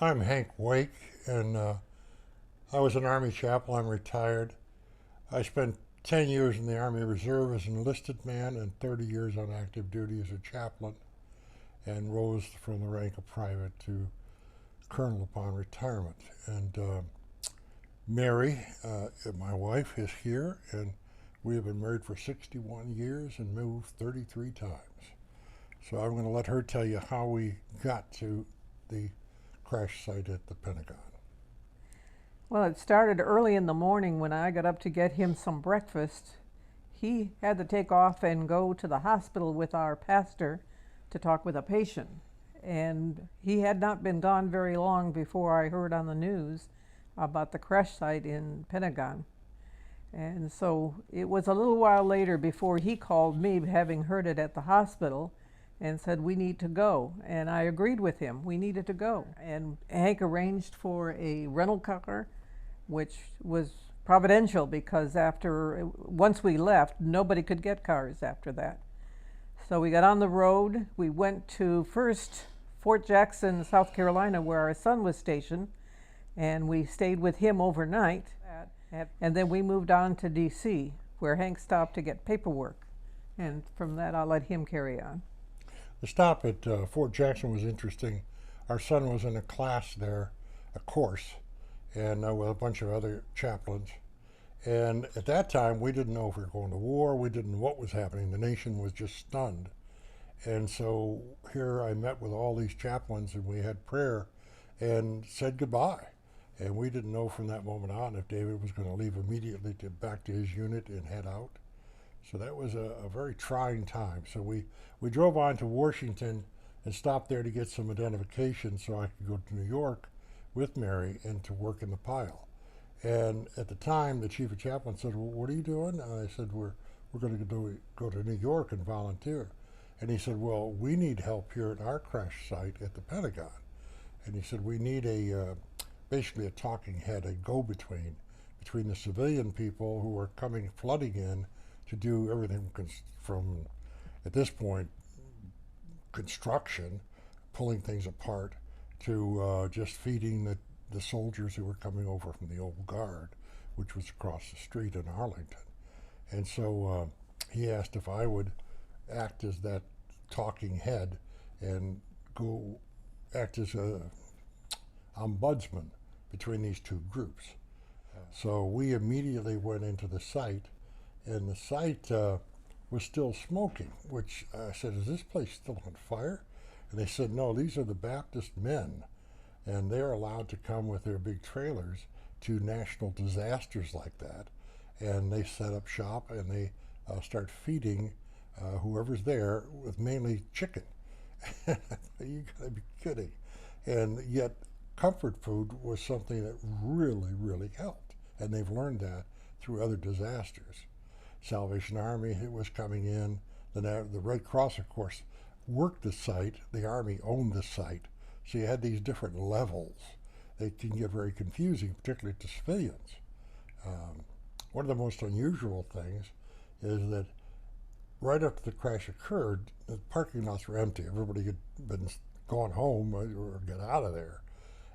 I'm Hank Wake, and I was an Army Chaplain. I'm retired. I spent 10 years in the Army Reserve as an enlisted man and 30 years on active duty as a chaplain, and rose from the rank of private to colonel upon retirement. And Mary, my wife, is here, and we have been married for 61 years and moved 33 times. So I'm going to let her tell you how we got to the crash site at the Pentagon. Well, it started early in the morning when I got up to get him some breakfast. He had to take off and go to the hospital with our pastor to talk with a patient. And he had not been gone very long before I heard on the news about the crash site in Pentagon. And so it was a little while later before he called me, having heard it at the hospital, and said, "We need to go." And I agreed with him. We needed to go. And Hank arranged for a rental car, which was providential because once we left, nobody could get cars after that. So we got on the road. We went to first Fort Jackson, South Carolina, where our son was stationed, and we stayed with him overnight. And then we moved on to D.C., where Hank stopped to get paperwork. And from that, I'll let him carry on. The stop at Fort Jackson was interesting. Our son was in a class there, a course, and with a bunch of other chaplains. And at that time, we didn't know if we were going to war. We didn't know what was happening. The nation was just stunned. And so here I met with all these chaplains, and we had prayer and said goodbye. And we didn't know from that moment on if David was going to leave immediately back to his unit and head out. So that was a very trying time. So we drove on to Washington and stopped there to get some identification so I could go to New York with Mary and to work in the pile. And at the time, the chief of chaplain said, "Well, what are you doing?" And I said, "We're going to go to New York and volunteer." And he said, "Well, we need help here at our crash site at the Pentagon." And he said, "We need basically a talking head, a go-between between the civilian people who are coming flooding in to do everything from at this point, construction, pulling things apart, to just feeding the soldiers who were coming over from the old guard, which was across the street in Arlington." And so he asked if I would act as that talking head and go act as a ombudsman between these two groups. So we immediately went into the site, and the site was still smoking, which I said, "Is this place still on fire?" And they said, "No, these are the Baptist men, and they're allowed to come with their big trailers to national disasters like that." And they set up shop, and they start feeding whoever's there with mainly chicken. You gotta be kidding. And yet comfort food was something that really, really helped. And they've learned that through other disasters. Salvation Army was coming in. The Red Cross, of course, worked the site. The Army owned the site. So you had these different levels. They can get very confusing, particularly to civilians. One of the most unusual things is that right after the crash occurred, the parking lots were empty. Everybody had been gone home or get out of there.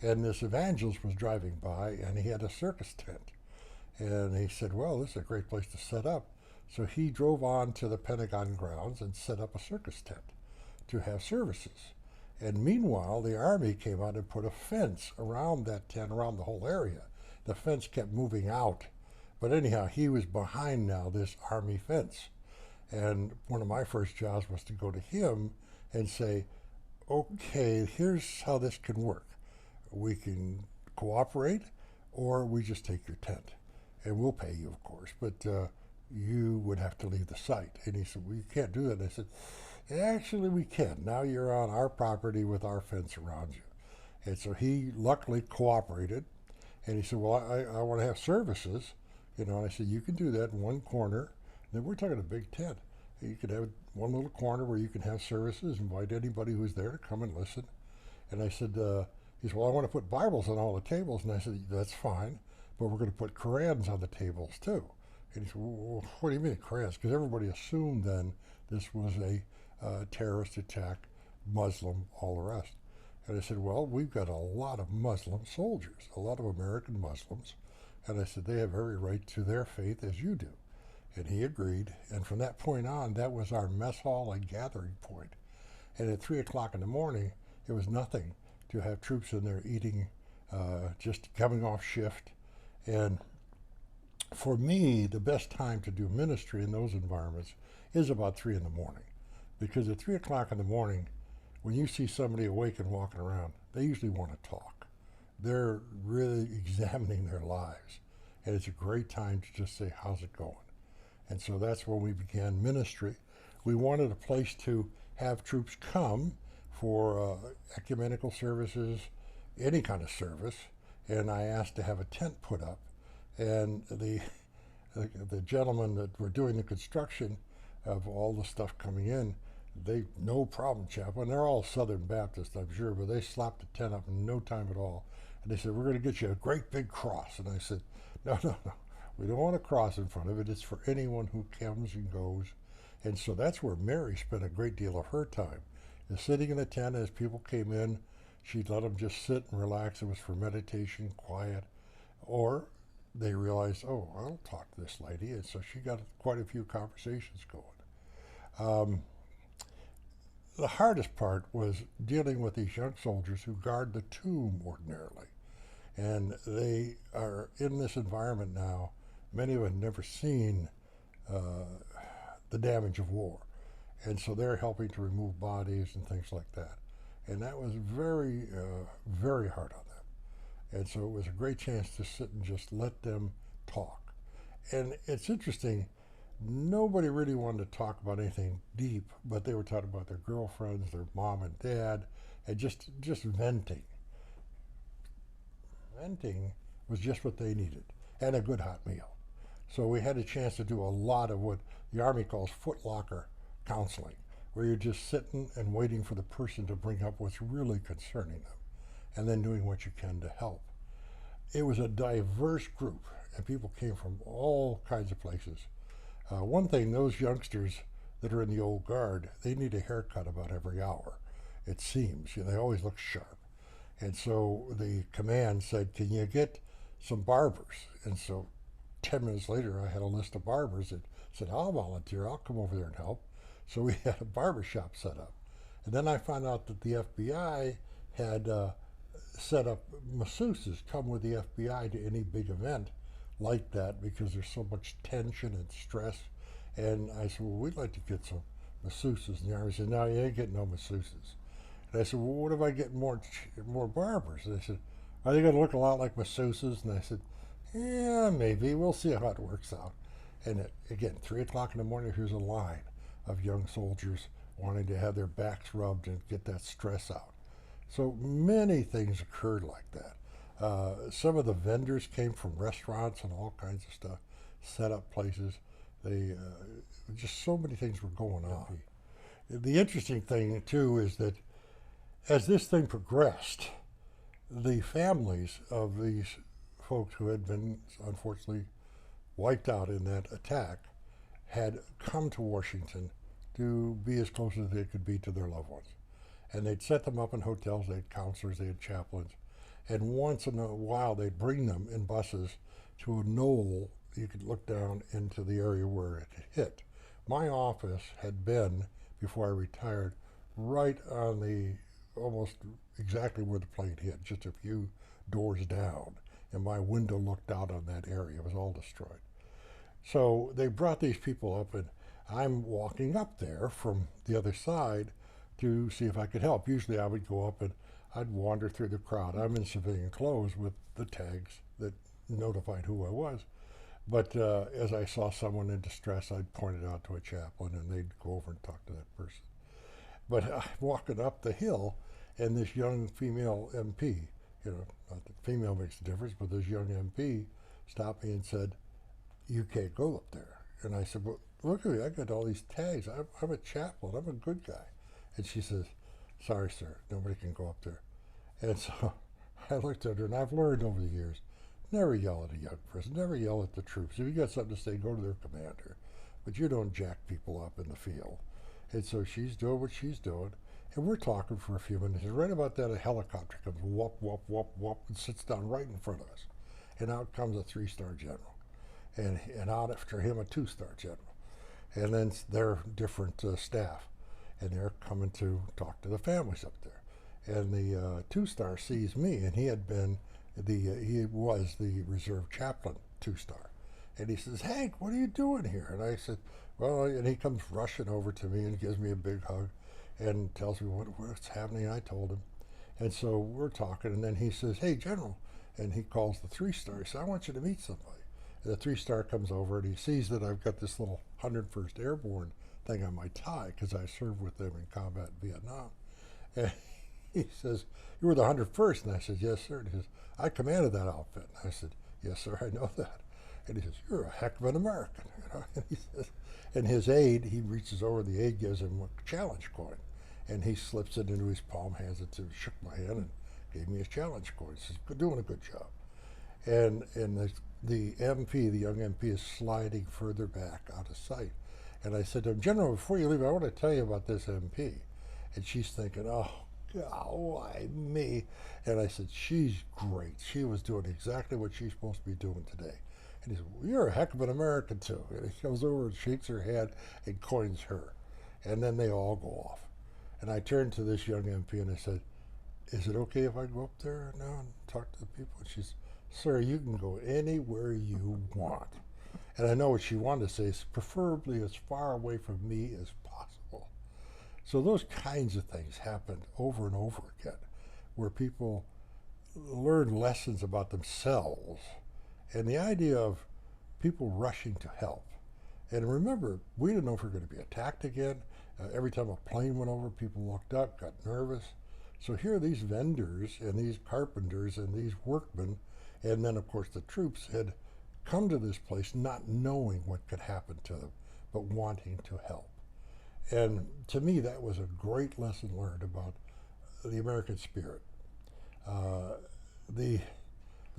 And this evangelist was driving by, and he had a circus tent. And he said, "Well, this is a great place to set up." So he drove on to the Pentagon grounds and set up a circus tent to have services. And meanwhile, the Army came out and put a fence around that tent, around the whole area. The fence kept moving out. But anyhow, he was behind now this Army fence. And one of my first jobs was to go to him and say, "Okay, here's how this can work. We can cooperate, or we just take your tent. And we'll pay you, of course, but you would have to leave the site." And he said, "Well, you can't do that." And I said, "Actually, we can. Now you're on our property with our fence around you." And so he luckily cooperated. And he said, "Well, I want to have services." And I said, "You can do that in one corner." And then we're talking a big tent. You could have one little corner where you can have services, invite anybody who's there to come and listen. And I said, he said, "Well, I want to put Bibles on all the tables." And I said, "That's fine, but we're going to put Korans on the tables too." And he said, "Well, what do you mean Korans?" Because everybody assumed then this was a terrorist attack, Muslim, all the rest. And I said, well, we've got a lot of Muslim soldiers, a lot of American Muslims. And I said, they have every right to their faith as you do. And he agreed. And from that point on, that was our mess hall and gathering point. And at 3 o'clock in the morning, it was nothing to have troops in there eating, just coming off shift. And for me, the best time to do ministry in those environments is about 3 in the morning. Because at 3 o'clock in the morning, when you see somebody awake and walking around, they usually want to talk. They're really examining their lives. And it's a great time to just say, how's it going? And so that's when we began ministry. We wanted a place to have troops come for ecumenical services, any kind of service. And I asked to have a tent put up. And the gentlemen that were doing the construction of all the stuff coming in, they, no problem, Chaplain. They're all Southern Baptists, I'm sure, but they slapped the tent up in no time at all. And they said, we're going to get you a great big cross. And I said, no. We don't want a cross in front of it. It's for anyone who comes and goes. And so that's where Mary spent a great deal of her time, is sitting in the tent as people came in. She'd let them just sit and relax. It was for meditation, quiet. Or they realized, oh, I'll talk to this lady. And so she got quite a few conversations going. The hardest part was dealing with these young soldiers who guard the tomb ordinarily. And they are in this environment now. Many of them have never seen the damage of war. And so they're helping to remove bodies and things like that. And that was very, very hard on them. And so it was a great chance to sit and just let them talk. And it's interesting, nobody really wanted to talk about anything deep, but they were talking about their girlfriends, their mom and dad, and just venting. Venting was just what they needed, and a good hot meal. So we had a chance to do a lot of what the Army calls footlocker counseling, where you're just sitting and waiting for the person to bring up what's really concerning them, and then doing what you can to help. It was a diverse group, and people came from all kinds of places. One thing, those youngsters that are in the old guard, they need a haircut about every hour, it seems. You know, they always look sharp. And so the command said, can you get some barbers? And so 10 minutes later, I had a list of barbers that said, I'll volunteer, I'll come over there and help. So we had a barber shop set up. And then I found out that the FBI had set up masseuses come with the FBI to any big event like that because there's so much tension and stress. And I said, well, we'd like to get some masseuses. And the Army said, no, you ain't getting no masseuses. And I said, well, what if I get more barbers? And they said, are they going to look a lot like masseuses? And I said, yeah, maybe. We'll see how it works out. And again, 3 o'clock in the morning, here's a line of young soldiers wanting to have their backs rubbed and get that stress out. So many things occurred like that. Some of the vendors came from restaurants and all kinds of stuff, set up places. Just so many things were going on. The interesting thing, too, is that as this thing progressed, the families of these folks who had been unfortunately wiped out in that attack had come to Washington to be as close as they could be to their loved ones. And they'd set them up in hotels, they had counselors, they had chaplains, and once in a while they'd bring them in buses to a knoll. You could look down into the area where it hit. My office had been, before I retired, right on the, almost exactly where the plane hit, just a few doors down. And my window looked out on that area. It was all destroyed. So they brought these people up, and I'm walking up there from the other side to see if I could help. Usually I would go up and I'd wander through the crowd. I'm in civilian clothes with the tags that notified who I was. But as I saw someone in distress, I'd point it out to a chaplain, and they'd go over and talk to that person. But I'm walking up the hill, and this young female MP, you know, not that female makes a difference, but this young MP stopped me and said, you can't go up there. And I said, well, look at me, I got all these tags. I'm a chaplain, I'm a good guy. And she says, sorry, sir, nobody can go up there. And so I looked at her, and I've learned over the years, never yell at a young person, never yell at the troops. If you got something to say, go to their commander. But you don't jack people up in the field. And so she's doing what she's doing. And we're talking for a few minutes. And right about that, a helicopter comes whoop, whoop, whoop, whoop, and sits down right in front of us. And out comes a 3-star general. And out after him, a 2-star general. And then their different staff. And they're coming to talk to the families up there. And the 2-star sees me, and he had been he was the reserve chaplain 2-star. And he says, "Hank, what are you doing here?" And I said, "Well," and he comes rushing over to me and gives me a big hug and tells me what's happening. I told him. And so we're talking, and then he says, "Hey, General," and he calls the 3-star. He says, "I want you to meet somebody." And the 3-star comes over, and he sees that I've got this little 101st Airborne thing on my tie because I served with them in combat in Vietnam. And he says, "You were the 101st?" And I said, "Yes, sir." And he says, "I commanded that outfit." And I said, "Yes, sir, I know that." And he says, "You're a heck of an American." You know? And he says, and his aide, he reaches over, the aide gives him a challenge coin. And he slips it into his palm, hands it to, shook my hand, and gave me a challenge coin. He says, "You're doing a good job." And the MP, the young MP, is sliding further back out of sight. And I said to him, "General, before you leave, I want to tell you about this MP." And she's thinking, "Oh, God, why me?" And I said, "She's great. She was doing exactly what she's supposed to be doing today." And he said, "Well, you're a heck of an American, too." And he comes over and shakes her hand and coins her. And then they all go off. And I turned to this young MP and I said, "Is it okay if I go up there now and talk to the people?" And she said, "Sir, you can go anywhere you want." And I know what she wanted to say is preferably as far away from me as possible. So those kinds of things happened over and over again, where people learn lessons about themselves and the idea of people rushing to help. And remember, we didn't know if we were going to be attacked again. Every time a plane went over, people looked up, got nervous. So here these vendors and these carpenters and these workmen, and then of course the troops, had come to this place not knowing what could happen to them, but wanting to help. And to me, that was a great lesson learned about the American spirit. Uh, the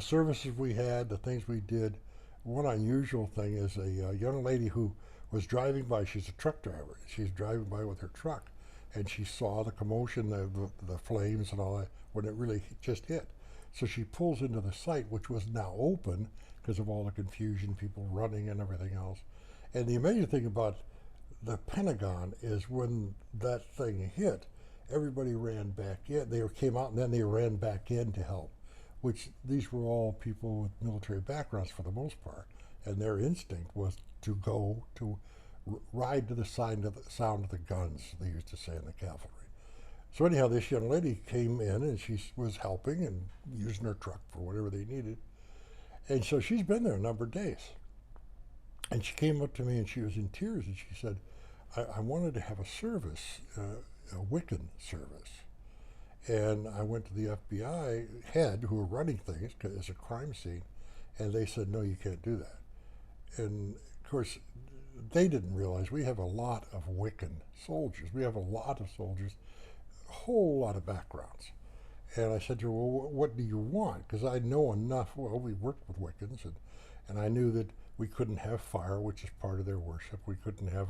services we had, the things we did. One unusual thing is a young lady who was driving by. She's a truck driver. She's driving by with her truck, and she saw the commotion, the flames and all that, when it really just hit. So she pulls into the site, which was now open because of all the confusion, people running and everything else. And the amazing thing about the Pentagon is when that thing hit, everybody ran back in. They came out and then they ran back in to help, which these were all people with military backgrounds for the most part. And their instinct was to go to ride to the sound of the guns, they used to say in the cavalry. So anyhow, this young lady came in and she was helping and using her truck for whatever they needed. And so she's been there a number of days. And she came up to me and she was in tears and she said, I wanted to have a service, a Wiccan service. And I went to the FBI head who were running things as a crime scene, and they said, "No, you can't do that." And of course, they didn't realize we have a lot of Wiccan soldiers. We have a lot of soldiers, a whole lot of backgrounds. And I said to her, "Well, what do you want?" Because I know enough. Well, we worked with Wiccans, and I knew that we couldn't have fire, which is part of their worship. We couldn't have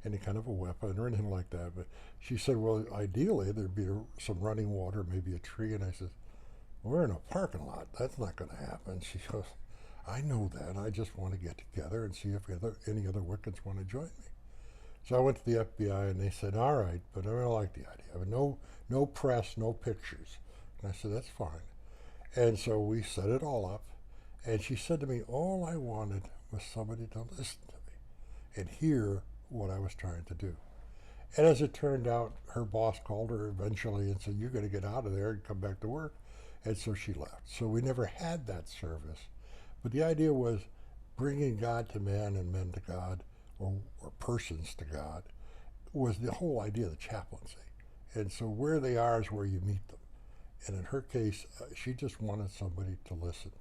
any kind of a weapon or anything like that. But she said, "Well, ideally, there'd be some running water, maybe a tree." And I said, "We're in a parking lot. That's not going to happen." She goes, "I know that. I just want to get together and see if any other Wiccans want to join me." So I went to the FBI, and they said, "All right, but I don't like the idea of no press, no pictures." And I said, "That's fine." And so we set it all up. And she said to me, all I wanted was somebody to listen to me and hear what I was trying to do. And as it turned out, her boss called her eventually and said, "You're going to get out of there and come back to work." And so she left. So we never had that service. But the idea was bringing God to man and men to God, or persons to God, was the whole idea of the chaplaincy. And so where they are is where you meet them. And in her case, she just wanted somebody to listen.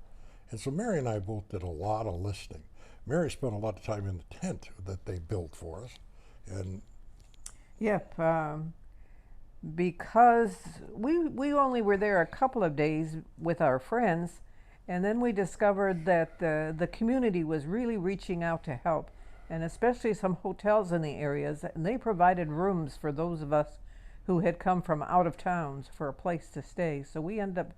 And so Mary and I both did a lot of listening. Mary spent a lot of time in the tent that they built for us. And Yep, because we only were there a couple of days with our friends, and then we discovered that the community was really reaching out to help, and especially some hotels in the areas, and they provided rooms for those of us who had come from out of towns for a place to stay. So we ended up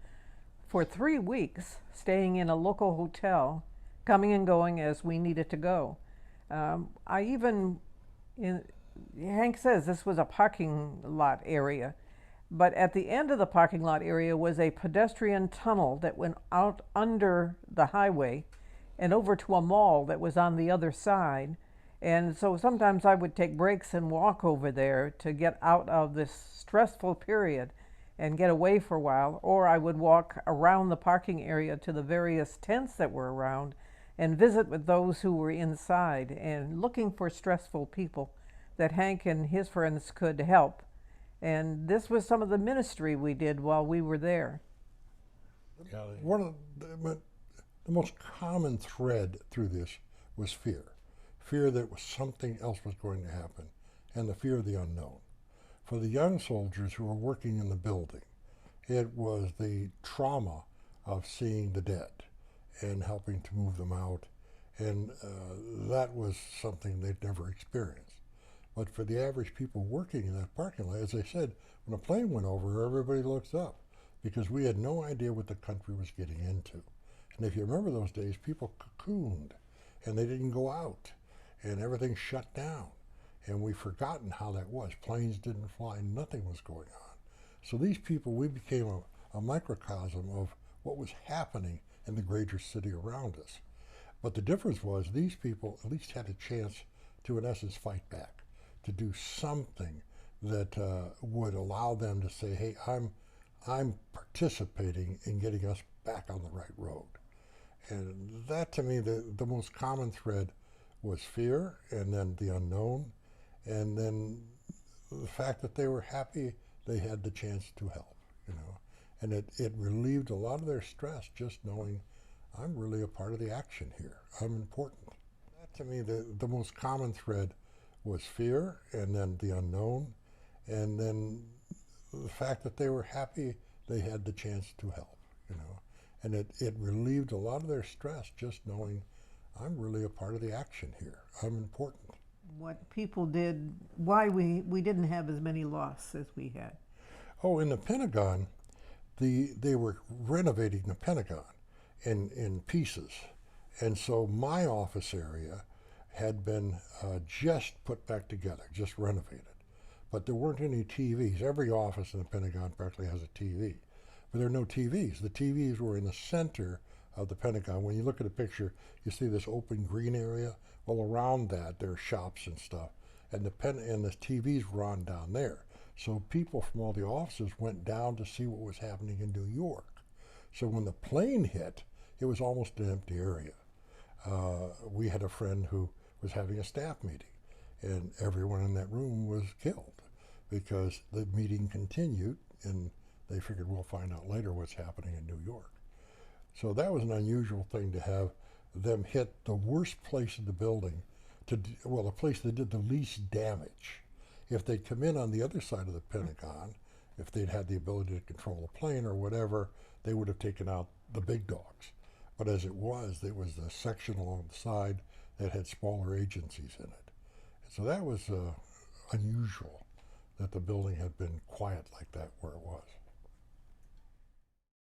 for 3 weeks staying in a local hotel, coming and going as we needed to go. I even, Hank says this was a parking lot area, but at the end of the parking lot area was a pedestrian tunnel that went out under the highway and over to a mall that was on the other side. And so sometimes I would take breaks and walk over there to get out of this stressful period and get away for a while, or I would walk around the parking area to the various tents that were around and visit with those who were inside and looking for stressful people that Hank and his friends could help. And this was some of the ministry we did while we were there. One of the most common thread through this was fear. Fear that something else was going to happen, and the fear of the unknown. For the young soldiers who were working in the building, it was the trauma of seeing the dead and helping to move them out, and that was something they'd never experienced. But for the average people working in that parking lot, as I said, when a plane went over, everybody looks up because we had no idea what the country was getting into. And if you remember those days, people cocooned and they didn't go out and everything shut down. And we've forgotten how that was. Planes didn't fly, nothing was going on. So these people, we became a microcosm of what was happening in the greater city around us. But the difference was these people at least had a chance to, in essence, fight back, to do something that would allow them to say, hey, I'm participating in getting us back on the right road. And that, to me, the most common thread was fear, and then the unknown, and then the fact that they were happy they had the chance to help, you know. And it relieved a lot of their stress just knowing I'm really a part of the action here. I'm important. That, to me, the most common thread was fear, and then the unknown, and then the fact that they were happy they had the chance to help, you know. And it relieved a lot of their stress just knowing I'm really a part of the action here. I'm important. What people did, why we didn't have as many loss as we had. Oh, in the Pentagon, they were renovating the Pentagon in pieces. And so my office area had been just put back together, just renovated. But there weren't any TVs. Every office in the Pentagon practically has a TV. But there are no TVs. The TVs were in the center of the Pentagon. When you look at a picture, you see this open green area. Well, around that, there are shops and stuff. And the TVs were on down there. So people from all the offices went down to see what was happening in New York. So when the plane hit, it was almost an empty area. We had a friend who was having a staff meeting, and everyone in that room was killed because the meeting continued, and they figured we'll find out later what's happening in New York. So that was an unusual thing to have them hit the worst place in the building, the place that did the least damage. If they'd come in on the other side of the Pentagon, if they'd had the ability to control a plane or whatever, they would have taken out the big dogs. But as it was the section along the side that had smaller agencies in it. So that was unusual that the building had been quiet like that where it was.